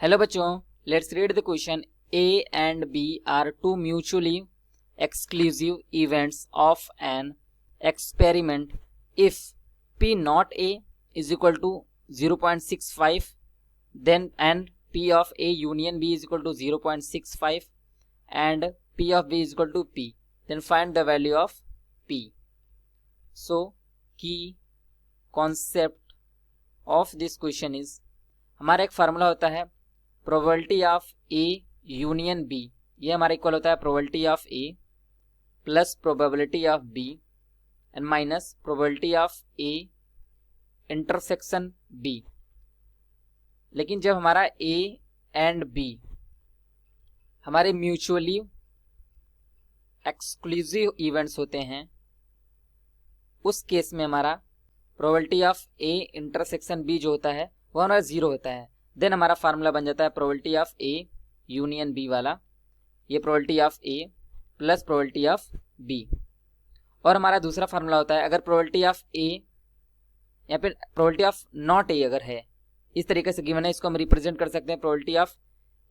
Hello बच्चों, let's read the question. A and B are two mutually exclusive events of an experiment if P not A is equal to 0.65 then and P of A union B is equal to 0.65 and P of B is equal to P, then find the value of P. So key concept of this question is, हमारा एक formula होता है probability of A union B. ये हमारा equal होता है probability of A plus probability of B and minus probability of A intersection B. लेकिन जब हमारा ए एंड बी हमारे म्यूचुअली एक्सक्लूसिव इवेंट्स होते हैं, उस केस में हमारा probability of A intersection B जो होता है वो हमारा 0 होता है। देन हमारा फार्मूला बन जाता है probability of A union B वाला, ये probability of A plus probability of B. और हमारा दूसरा फार्मूला होता है, अगर प्रोबेबिलिटी ऑफ ए या फिर प्रोबेबिलिटी ऑफ नॉट ए अगर है, इस तरीके से गिवन है, इसको हम रिप्रेजेंट कर सकते हैं प्रोबेबिलिटी ऑफ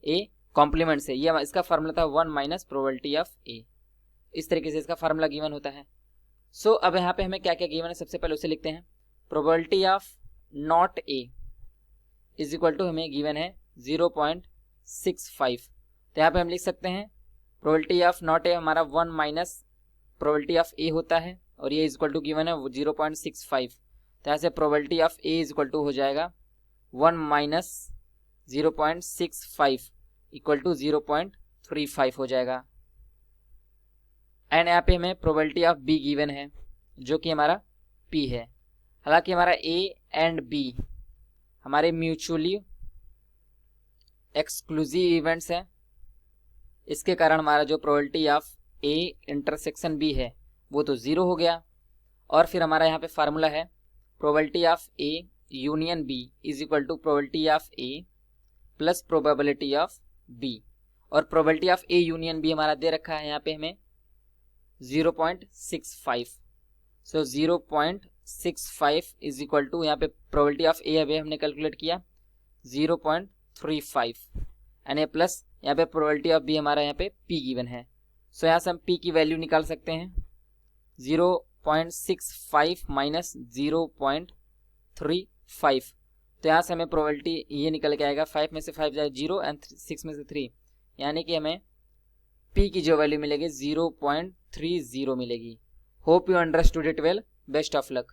ए कॉम्प्लीमेंट से। ये इसका फार्मूला था 1 माइनस प्रोबेबिलिटी ऑफ ए। इस तरीके से इसका फार्मूला गिवन होता है। सो अब यहाँ पे हमें क्या क्या गिवन है, सबसे पहले उसे लिखते हैं। Probability of not A is equal to हमें गिवन है 0.65। तो यहाँ पे हम लिख सकते हैं प्रोबेबिलिटी ऑफ नॉट ए हमारा 1 माइनस प्रोबेबिलिटी ऑफ ए होता है और ये इज इक्वल टू गिवन है 0.65। तो यहाँ से probability of A is equal to हो जाएगा 1 माइनस 0.65 इक्वल टू 0.35 हो जाएगा। एंड यहाँ पे हमें प्रोबेबिलिटी ऑफ बी गिवन है जो कि हमारा पी है। हालांकि हमारा ए एंड बी हमारे म्यूचुअली एक्सक्लूसिव इवेंट्स हैं, इसके कारण हमारा जो probability of A intersection B है वो तो 0 हो गया। और फिर हमारा यहाँ पे फार्मूला है probability of A union B is equal to probability of A plus probability of B. और probability of A union B हमारा दे रखा है यहाँ पे हमें 0.65। सो 0.65 इज इक्वल टू, यहाँ पे प्रोबेबिलिटी ऑफ ए अभी हमने कैलकुलेट किया 0.35 एंड ए प्लस यहाँ पे प्रोबेबिलिटी ऑफ बी हमारा यहाँ पे पी गिवन है। सो यहाँ से हम पी की वैल्यू निकाल सकते हैं 0.65 माइनस 0.35। तो यहाँ से हमें प्रोबेबिलिटी ये निकल के आएगा, 5 में से 5 जाए 0 एंड 6 में से 3, यानी कि हमें पी की जो वैल्यू मिलेगी 0.30 मिलेगी। Hope you understood it well. Best of luck.